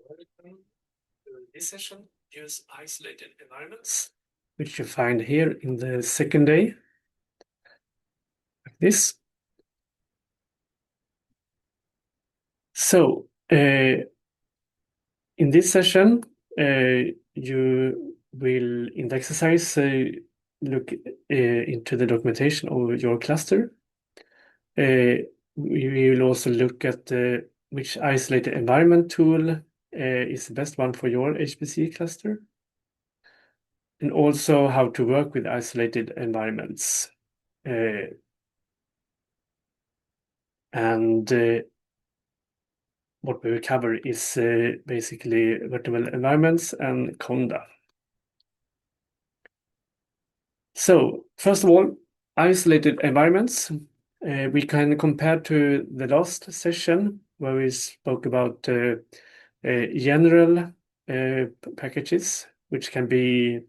Welcome to this session, use isolated environments, which you find here in the second day, like this. So, in this session, you will, in the exercise, look into the documentation of your cluster. We will also look at which isolated environment tool is the best one for your HPC cluster, and also how to work with isolated environments. And what we will cover is basically virtual environments and conda. So first of all, isolated environments. We can compare to the last session where we spoke about general packages, which can be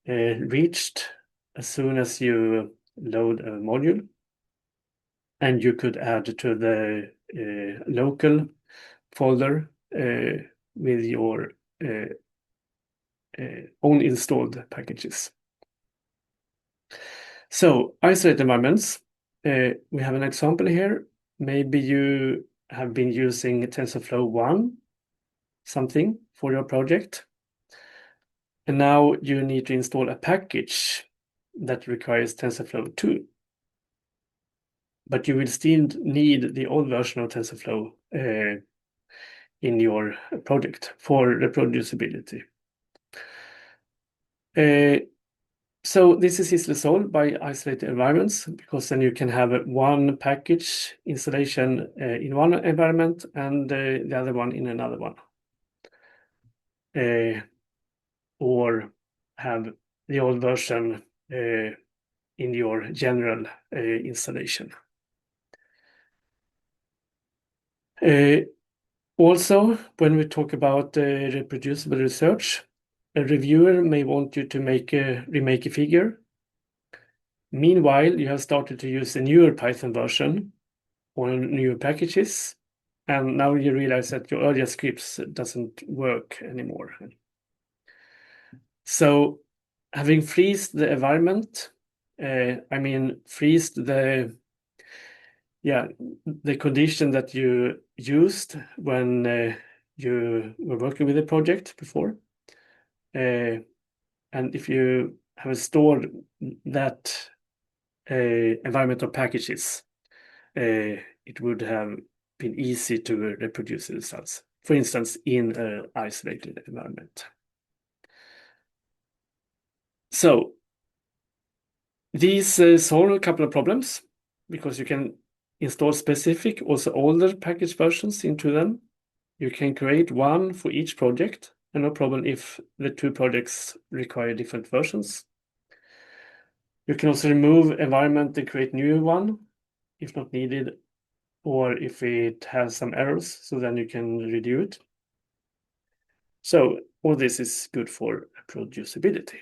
reached as soon as you load a module. And you could add to the local folder with your own installed packages. So isolated environments, we have an example here. Maybe you have been using TensorFlow 1 something for your project. And now you need to install a package that requires TensorFlow 2. But you will still need the old version of TensorFlow in your project for reproducibility. So this is easily solved by isolated environments, because then you can have one package installation in one environment and the other one in another one. Or have the old version in your general installation. Also, when we talk about reproducible research, a reviewer may want you to remake a figure. Meanwhile, you have started to use a newer Python version or newer packages, and now you realize that your earlier scripts doesn't work anymore. So, having freezed the environment, freezed the condition that you used when you were working with the project before. And if you have stored that environmental packages, it would have been easy to reproduce the results, for instance, in an isolated environment. So these solve a couple of problems, because you can install specific, also older package versions into them. You can create one for each project, and no problem if the two projects require different versions. You can also remove environment and create new one if not needed, or if it has some errors, so then you can redo it. So all this is good for reproducibility.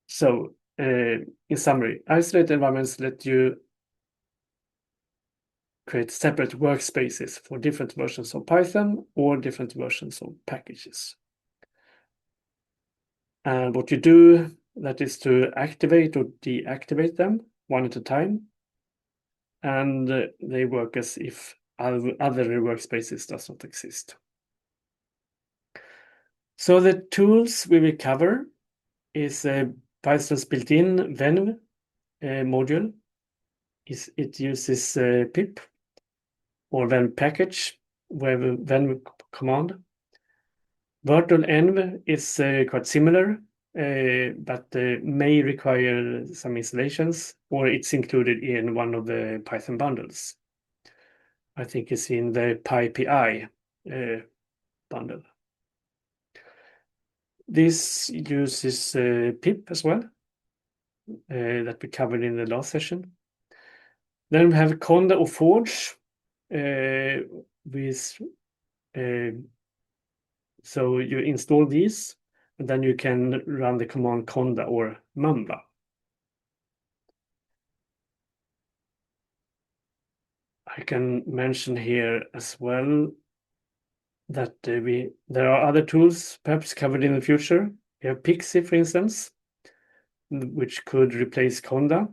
So in summary, isolated environments let you create separate workspaces for different versions of Python or different versions of packages. And what you do, that is to activate or deactivate them one at a time. And they work as if other workspaces does not exist. So the tools we will cover is Python's built-in venv module. It uses pip or venv package, venv command. Virtualenv is quite similar, but may require some installations, or it's included in one of the Python bundles. I think it's in the PyPI bundle. This uses pip as well, that we covered in the last session. Then we have conda or forge with so you install these, and then you can run the command conda or mamba. I I can mention here as well that there are other tools perhaps covered in the future. We have Pixie, for instance, which could replace Conda.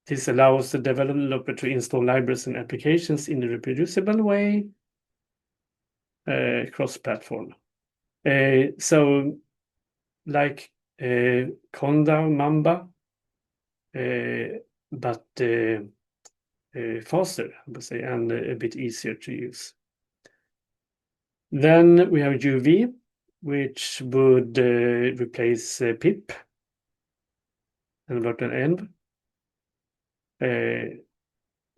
This allows the developer to install libraries and applications in a reproducible way cross-platform. So like Conda, Mamba, but faster, I would say, and a bit easier to use. Then we have UV, which would replace pip and virtualenv.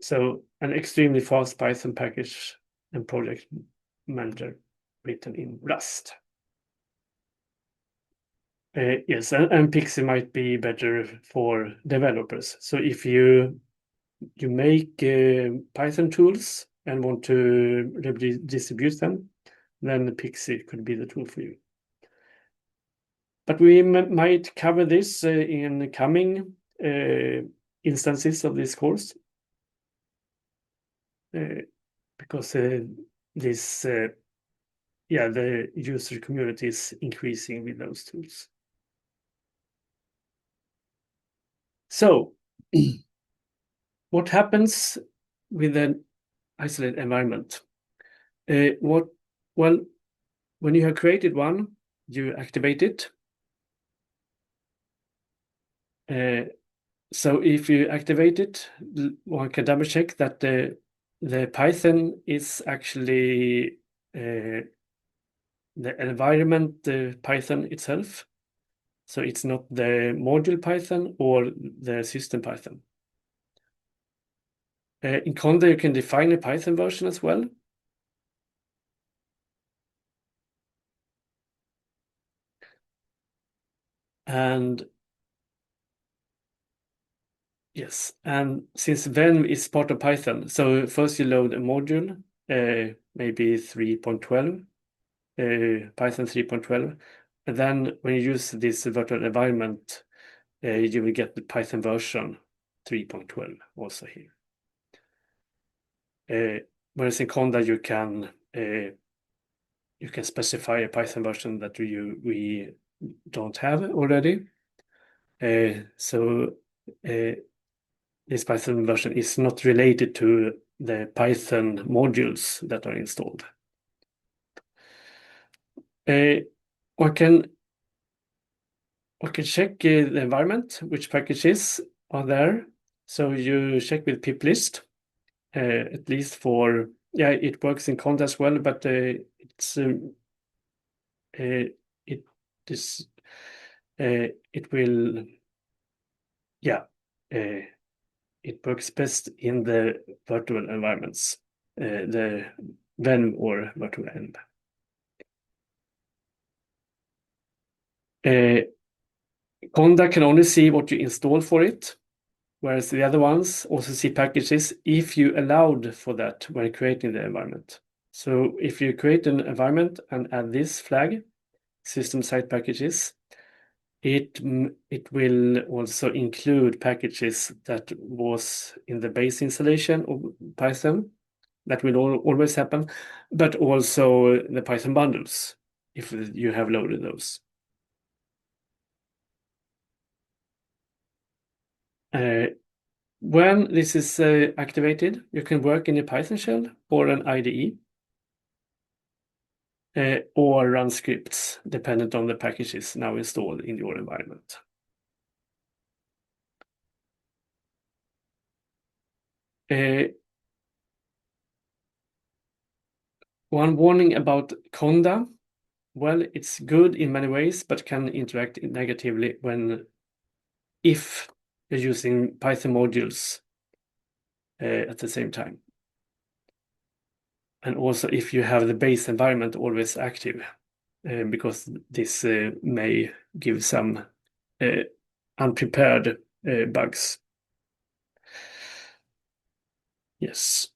So an extremely fast Python package and project manager written in Rust. Yes, and Pixie might be better for developers. So if you make Python tools and want to distribute them, then Pixie could be the tool for you. But we might cover this in coming instances of this course, because this, the user community is increasing with those tools. So, what happens with an isolated environment? Well, when you have created one, you activate it. So if you activate it, one can double check that the Python is actually the environment Python itself. So it's not the module Python or the system Python. In conda, you can define a Python version as well. And yes, and since venv is part of Python, so first you load a module, maybe 3.12, Python 3.12, and then when you use this virtual environment, you will get the Python version 3.12 also here. Whereas in conda you can specify a Python version that we don't have already. So this Python version is not related to the Python modules that are installed. One can check the environment, which packages are there. So you check with pip list, at least for, it works in conda as well, but it works best in the virtual environments, the venv or virtualenv. Conda can only see what you install for it, whereas the other ones also see packages if you allowed for that when creating the environment. So if you create an environment and add this flag, system site packages, it will also include packages that was in the base installation of Python. That will always happen, but also the Python bundles if you have loaded those. When this is activated, you can work in a Python shell or an IDE, or run scripts dependent on the packages now installed in your environment. One warning about conda. Well, it's good in many ways, but can interact negatively if you're using Python modules at the same time. And also if you have the base environment always active, because this may give some unprepared bugs. Yes.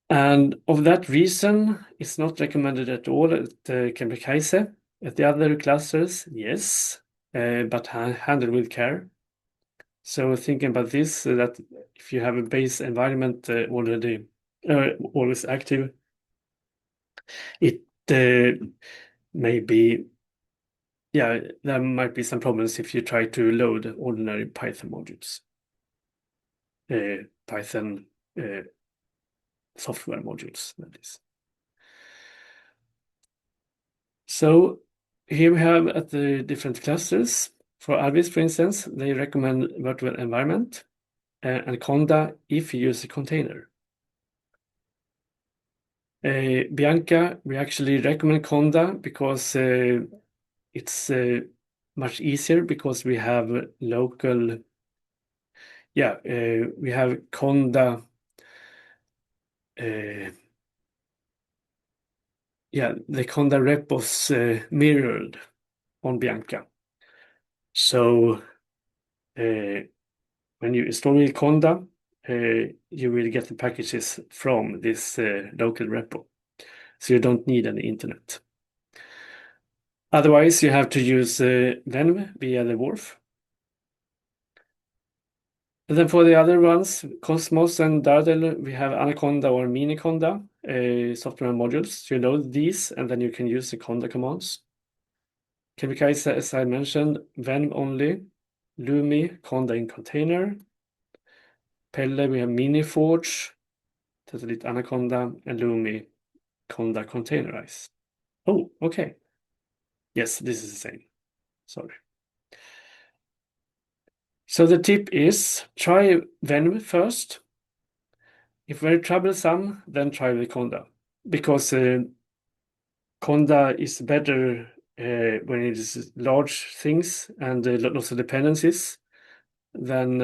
And of that reason, it's not recommended at all at Claremar. At the other clusters, yes, but handled with care. So thinking about this, that if you have a base environment already always active, it may be, yeah, there might be some problems if you try to load ordinary Python modules, Python software modules, that is. So here we have at the different clusters. For Alvis, for instance, they recommend virtual environment and conda if you use a container. Bianca, we actually recommend conda because it's much easier because we have local, we have conda, the conda repos mirrored on Bianca. So when you install conda, you will get the packages from this local repo. So you don't need any internet. Otherwise, you have to use venv via the wharf. And then for the other ones, Cosmos and Dardel, we have Anaconda or Miniconda software modules. You load these, and then you can use the conda commands. KVK, as I mentioned, venv only, Lumi, conda in container. Pelle, we have Miniforge, Tetralit Anaconda, and Lumi, conda containerize. Oh, okay. Yes, this is the same. Sorry. So the tip is try venv first. If very troublesome, then try the conda, because conda is better when it is large things and lots of dependencies. Then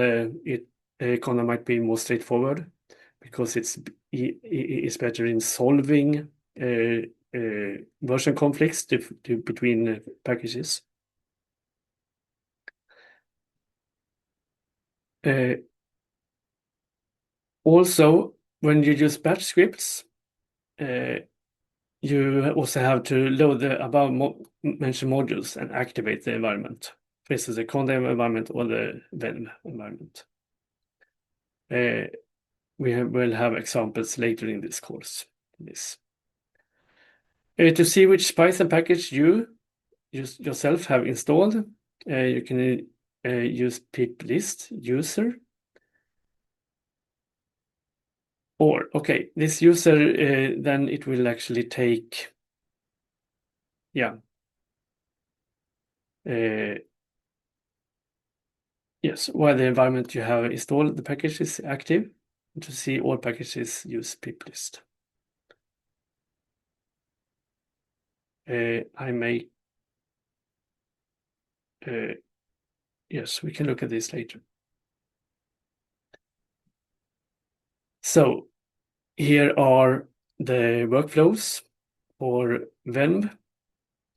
conda might be more straightforward because it's better in solving version conflicts between packages. Also, when you use batch scripts, you also have to load the above mentioned modules and activate the environment. For instance, the conda environment or the venv environment. Will have examples later in this course. To see which Python package you yourself have installed, you can use pip list user. Or, okay, this user, then it will actually take, yes, while the environment you have installed the package is active. To see all packages, use pip list. Yes, we can look at this later. So here are the workflows for venv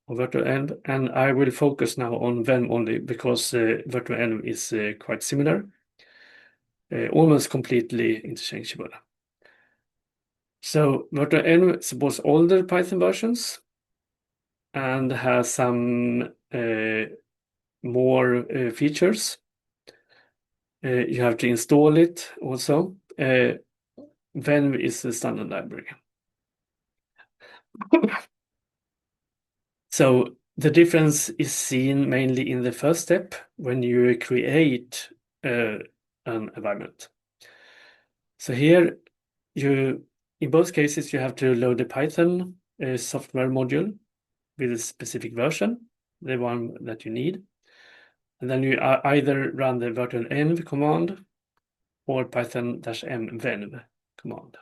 or virtualenv, and I will focus now on venv only because virtualenv is quite similar, almost completely interchangeable. So virtualenv supports older Python versions and has some more features. You have to install it also. Venv is the standard library. So the difference is seen mainly in the first step when you create an environment. So here, in both cases, you have to load the Python software module with a specific version, the one that you need. And then you either run the virtualenv command or python-m venv command.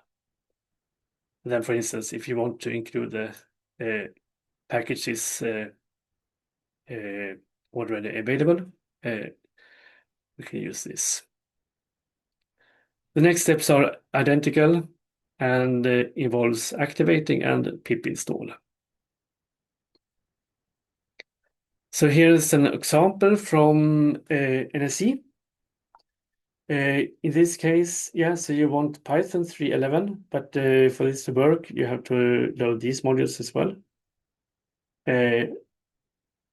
And then, for instance, if you want to include the packages already available, we can use this. The next steps are identical and involves activating and pip install. So here's an example from NSE. In this case, so you want Python 3.11, but for this to work, you have to load these modules as well. Then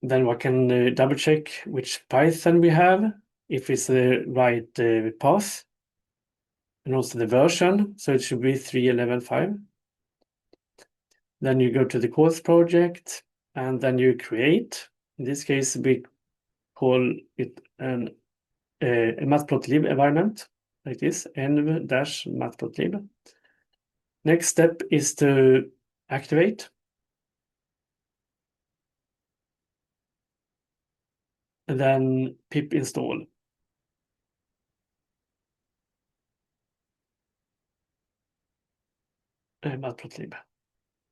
we can double check which Python we have. if it's the right path, and also the version. So it should be 3.11.5. Then you go to the course project, and then you create. In this case, we call it a matplotlib environment, like this, env-matplotlib. Next step is to activate. And then pip install. Matplotlib.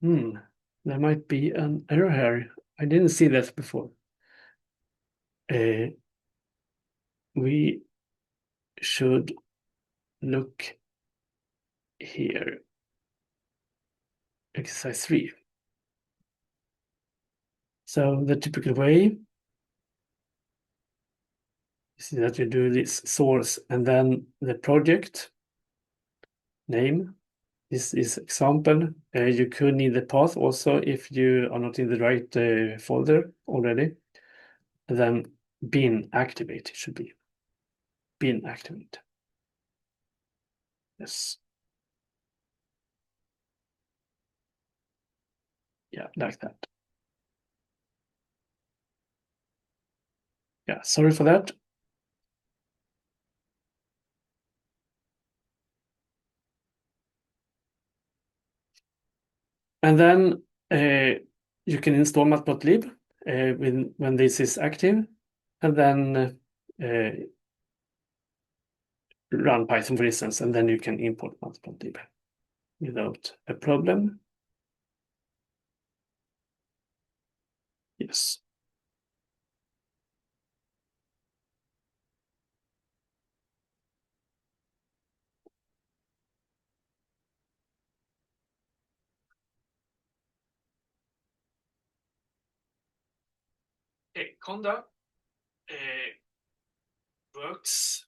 There might be an error here. I didn't see that before. We should look here. Exercise 3. So the typical way is that you do this source and then the project name. This is example. You could need the path also if you are not in the right folder already. And then bin activate, it should be. Bin activate. Yes. Yeah, like that. Yeah, sorry for that. And then you can install matplotlib when this is active, and then run Python, for instance, and then you can import matplotlib without a problem. Yes. Conda works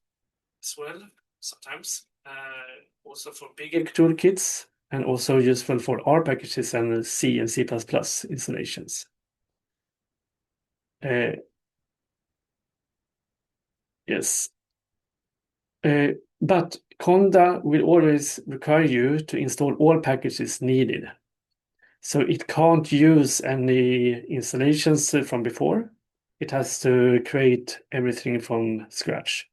as well sometimes, also for bigger toolkits, and also useful for R packages and C and C++ installations. Yes. But conda will always require you to install all packages needed. So it can't use any installations from before. It has to create everything from scratch.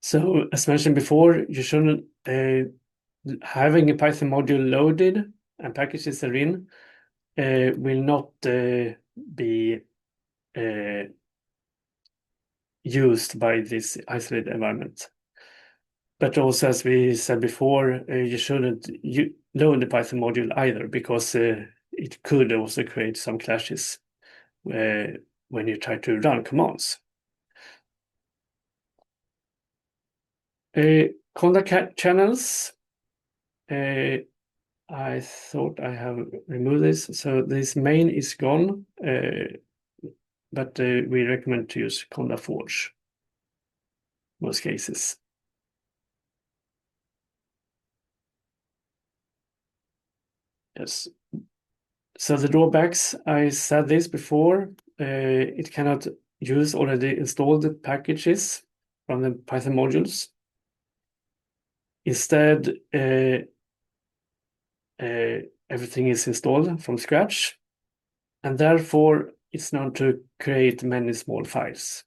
So as mentioned before, you shouldn't having a Python module loaded and packages are in will not be used by this isolated environment. But also, as we said before, you shouldn't load the Python module either, because it could also create some clashes when you try to run commands. Conda channels. I thought I have removed this. So this main is gone, but we recommend to use conda forge most cases. Yes. So the drawbacks, I said this before, it cannot use already installed packages from the Python modules. Instead, everything is installed from scratch, and therefore it's known to create many small files.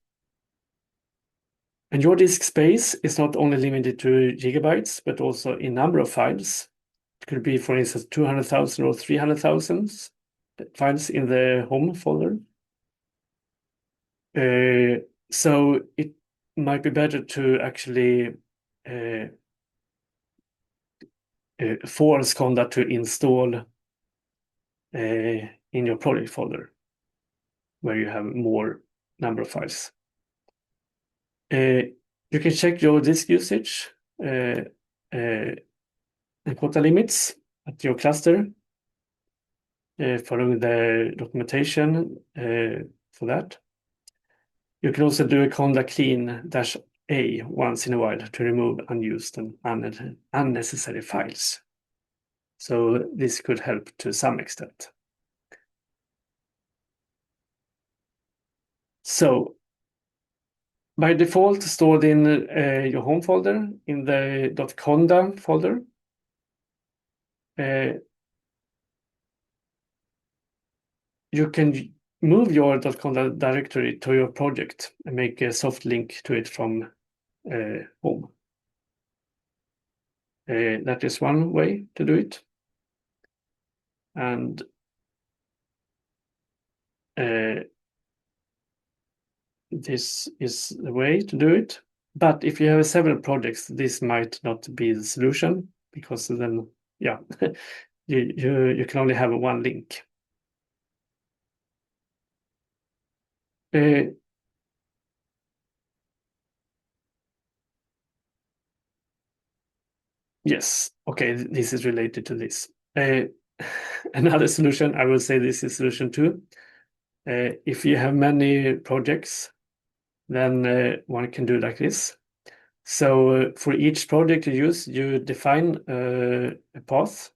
And your disk space is not only limited to gigabytes, but also in number of files. It could be, for instance, 200,000 or 300,000 files in the home folder. So it might be better to actually force conda to install in your project folder, where you have more number of files. You can check your disk usage and quota limits at your cluster, following the documentation for that. You can also do a conda clean-a once in a while to remove unused and unnecessary files. So this could help to some extent. So by default, stored in your home folder in the .conda folder. You can move your .conda directory to your project and make a soft link to it from home. That is one way to do it. And this is the way to do it. But if you have several projects, this might not be the solution, because then, yeah, you can only have one link. Yes, okay, this is related to this. Another solution, I will say this is solution 2. If you have many projects, then one can do like this. So for each project you use, you define a path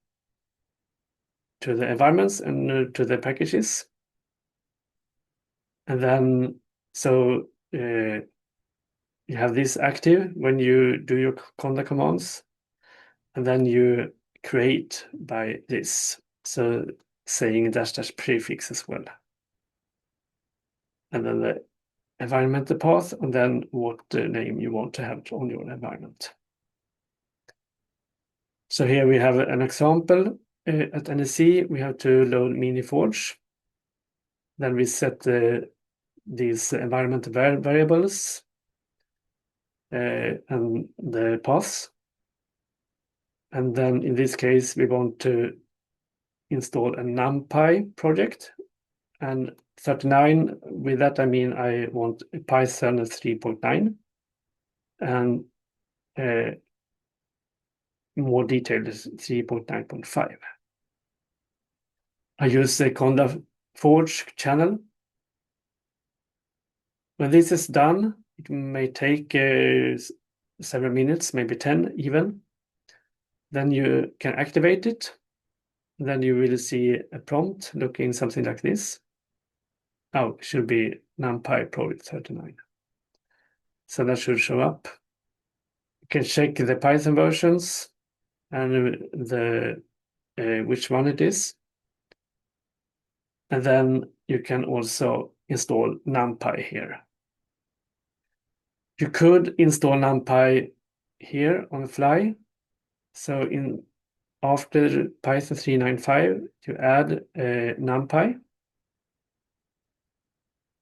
to the environments and to the packages. And then, so you have this active when you do your conda commands, and then you create by this. So saying -- prefix as well. And then the environmental path, and then what name you want to have on your environment. So here we have an example. At NAISS, we have to load Miniforge. Then we set these environmental variables and the paths. And then in this case, we want to install a NumPy project. And 39, with that I mean I want Python 3.9. And more detailed is 3.9.5. I use the conda forge channel. When this is done, it may take several minutes, maybe 10 even. Then you can activate it. Then you will see a prompt looking something like this. Oh, it should be NumPy project 39. So that should show up. You can check the Python versions and the which one it is. And then you can also install NumPy here. You could install NumPy here on the fly. So after Python 3.9.5, you add NumPy,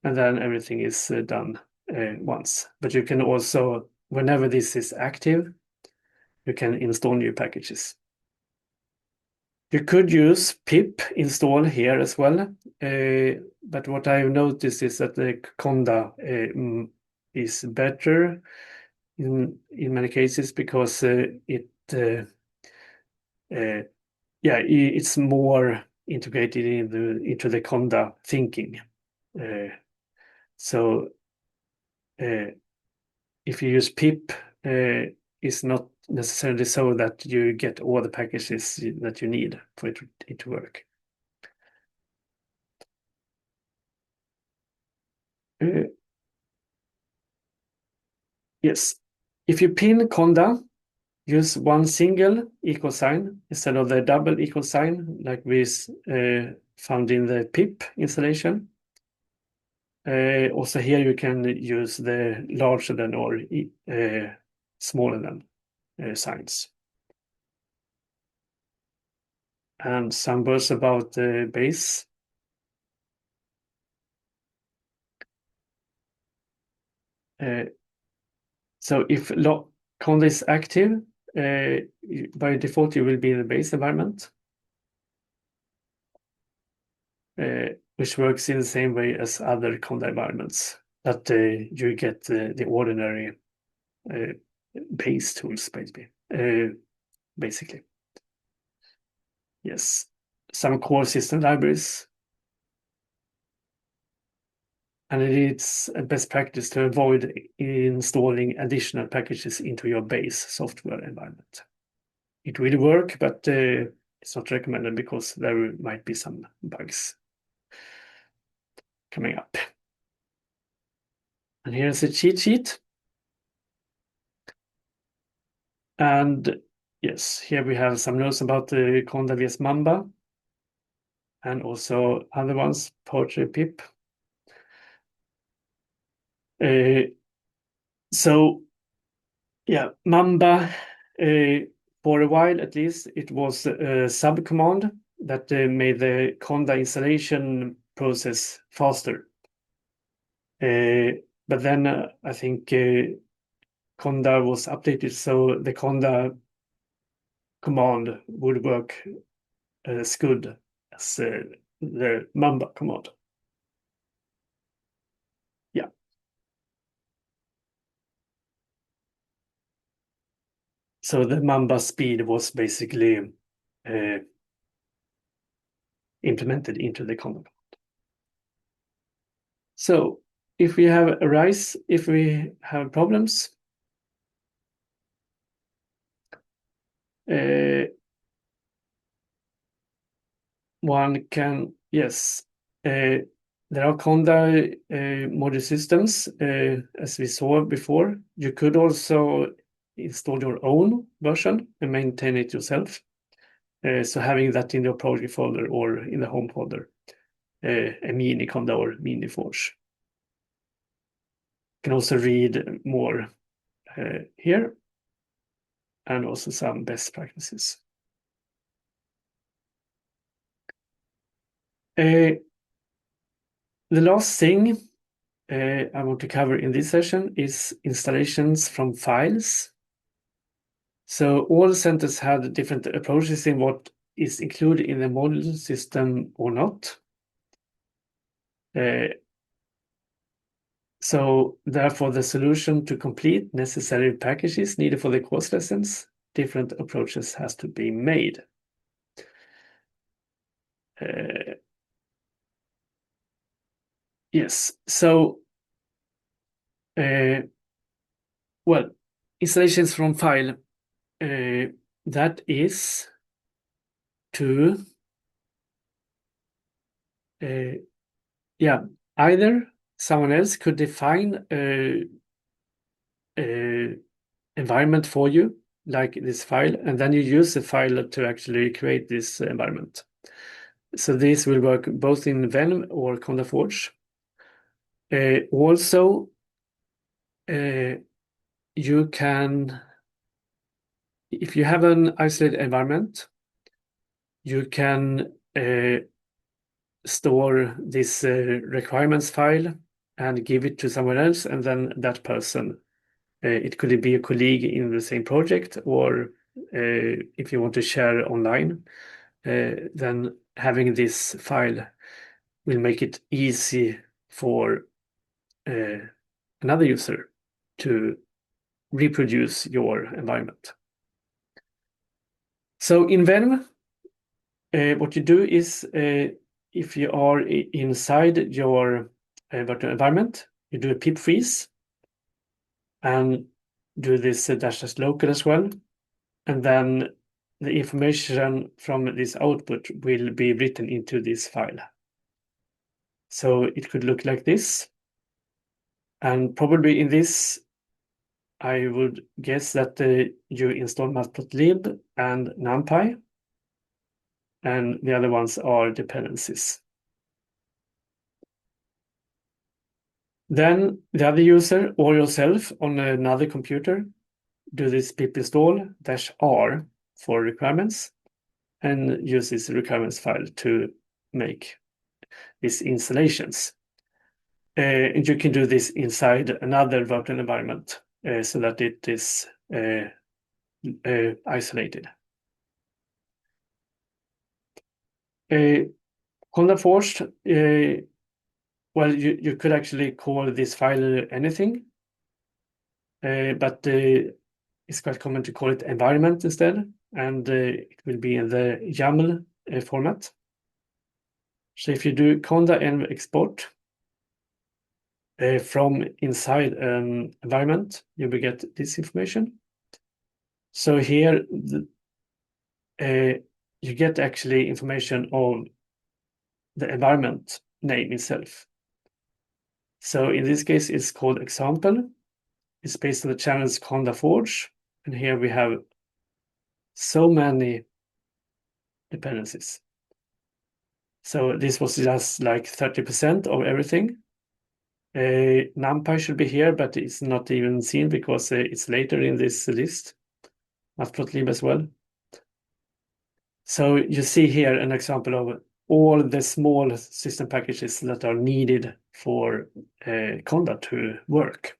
and then everything is done once. But you can also, whenever this is active, you can install new packages. You could use pip install here as well, but what I've noticed is that the conda is better in many cases, because it's more integrated into the conda thinking. So if you use pip, it's not necessarily so that you get all the packages that you need for it to work. Yes, if you pin conda, use one single equal sign instead of the double equal sign like we found in the pip installation. Also here you can use the larger than or smaller than signs. And some words about the base. So if conda is active, by default you will be in the base environment, which works in the same way as other conda environments, that you get the ordinary base tools, basically. Yes, some core system libraries. And it's a best practice to avoid installing additional packages into your base software environment. It will work, but it's not recommended because there might be some bugs coming up. And here's a cheat sheet. And yes, here we have some notes about the conda vs mamba, and also other ones, poetry pip. So yeah, mamba, for a while at least, it was a subcommand that made the conda installation process faster. But then I think conda was updated, so the conda command would work as good as the mamba command. Yeah. So the mamba speed was basically implemented into the conda command. So if we have if we have problems, one can, yes, there are conda module systems, as we saw before. You could also install your own version and maintain it yourself. So having that in your project folder or in the home folder, a mini conda or mini forge. You can also read more here, and also some best practices. The last thing I want to cover in this session is installations from files. So all centers had different approaches in what is included in the module system or not. So therefore, the solution to complete necessary packages needed for the course lessons, different approaches has to be made. Yes, so well, installations from file, that is to yeah, either someone else could define a environment for you, like this file, and then you use the file to actually create this environment. So this will work both in venv or conda forge. Also, you can, if you have an isolated environment, you can store this requirements file and give it to someone else, and then that person, it could be a colleague in the same project, or if you want to share online, then having this file will make it easy for another user to reproduce your environment. So in venv, what you do is if you are inside your virtual environment, you do a pip freeze and do this dash local as well. And then the information from this output will be written into this file. So it could look like this. And probably in this, I would guess that you install matplotlib and numpy, and the other ones are dependencies. Then the other user or yourself on another computer do this pip install -r for requirements and use this requirements file to make these installations. And you can do this inside another virtual environment so that it is isolated. Conda forged, well, you could actually call this file anything, but it's quite common to call it environment instead, and it will be in the YAML format. So if you do conda env export from inside an environment, you will get this information. So here you get actually information of the environment name itself. So in this case, it's called example. It's based on the channels conda forge. And here we have so many dependencies. So this was just like 30% of everything. NumPy should be here, but it's not even seen because it's later in this list. Matplotlib as well. So you see here an example of all the small system packages that are needed for conda to work.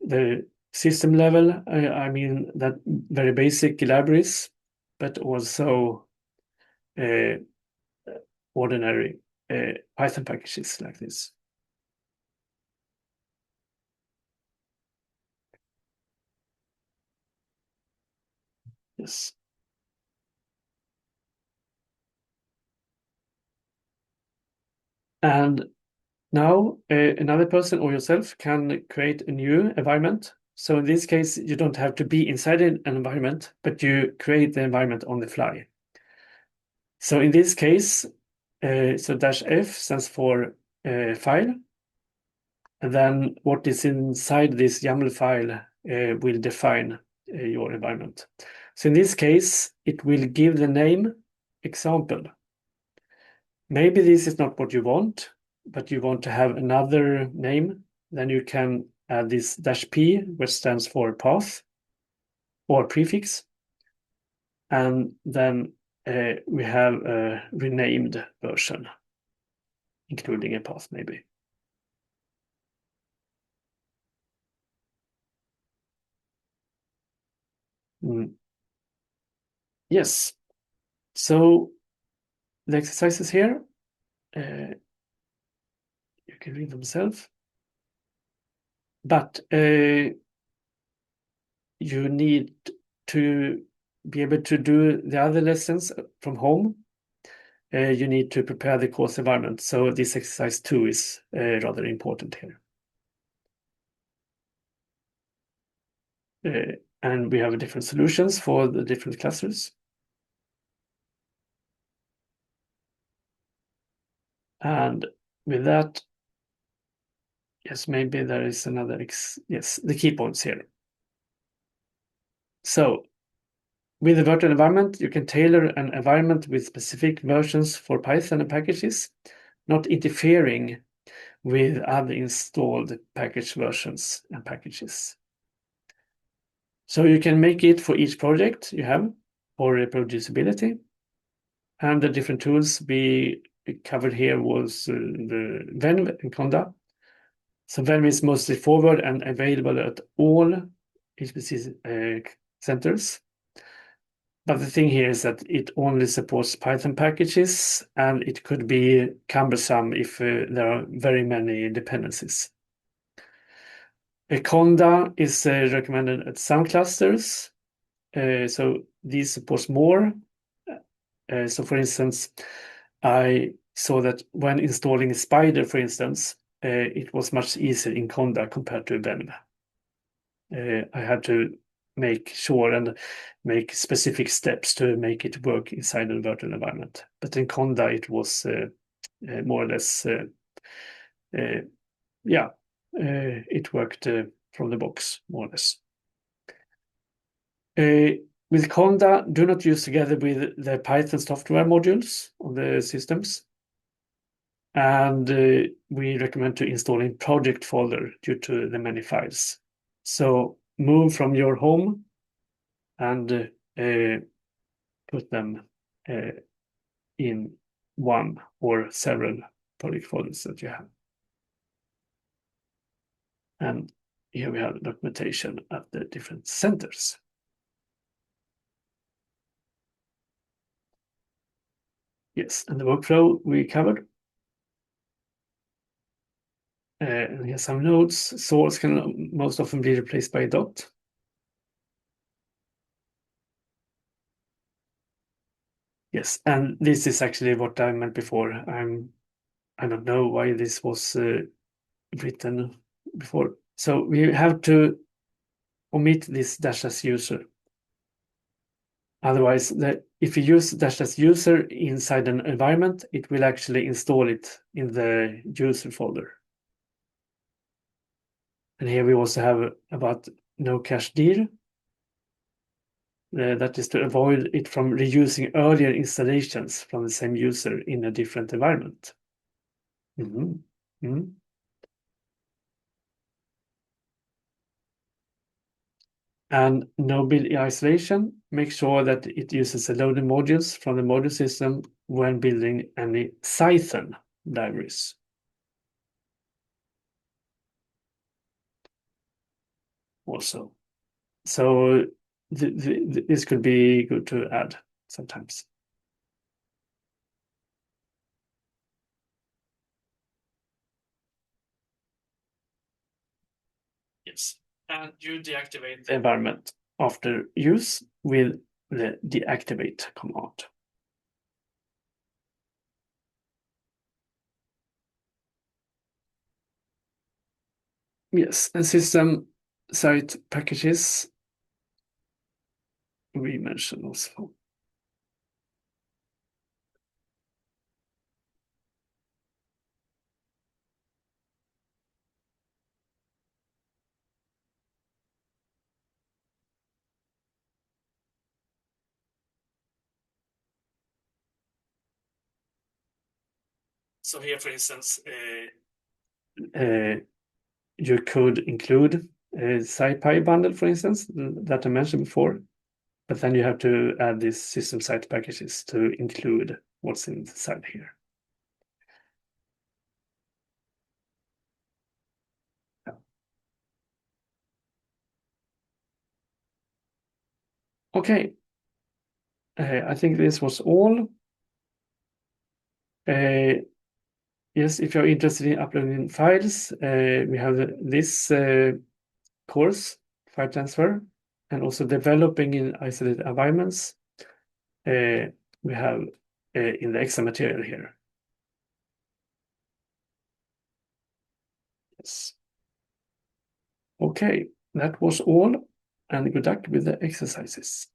The system level, I mean that very basic libraries, but also ordinary Python packages like this. Yes. And now another person or yourself can create a new environment. So in this case, you don't have to be inside an environment, but you create the environment on the fly. So in this case, so -f stands for file. And then what is inside this YAML file will define your environment. So in this case, it will give the name example. Maybe this is not what you want, but you want to have another name, then you can add this -p, which stands for path or prefix. And then we have a renamed version, including a path maybe. Yes. So the exercises here, you can read themselves. But you need to be able to do the other lessons from home. You need to prepare the course environment. So this exercise 2 is rather important here. And we have different solutions for the different clusters. And with that, yes, maybe there is another, yes, the key points here. So with the virtual environment, you can tailor an environment with specific versions for Python and packages, not interfering with other installed package versions and packages. So you can make it for each project you have for reproducibility. And the different tools we covered here was the venv and conda. So venv is mostly forward and available at all HPC centers. But the thing here is that it only supports Python packages, and it could be cumbersome if there are very many dependencies. A conda is recommended at some clusters, so these supports more. So for instance, I saw that when installing Spider, for instance, it was much easier in conda compared to venv. I had to make sure and make specific steps to make it work inside a virtual environment. But in conda, it was more or less, it worked from the box, more or less. With conda, do not use together with the Python software modules on the systems. And we recommend to install in project folder due to the many files. So move from your home and put them in one or several project folders that you have. And here we have documentation at the different centers. Yes, and the workflow we covered. And here's some notes. Source can most often be replaced by a dot. Yes, and this is actually what I meant before. I don't know why this was written before. So we have to omit this -s user. Otherwise, if you use -s user inside an environment, it will actually install it in the user folder. And here we also have about no cache deal. That is to avoid it from reusing earlier installations from the same user in a different environment. And no build isolation. Make sure that it uses the loading modules from the module system when building any Python libraries. Also, so this could be good to add sometimes. Yes, and you deactivate the environment after use with the deactivate command. Yes, and system site packages we mentioned also. So here, for instance, you could include a SciPy bundle, for instance, that I mentioned before, but then you have to add these system site packages to include what's inside here. Okay, I think this was all. Yes, if you're interested in uploading files, we have this course, file transfer, and also developing in isolated environments. We have in the extra material here. Yes. Okay, that was all, and good luck with the exercises.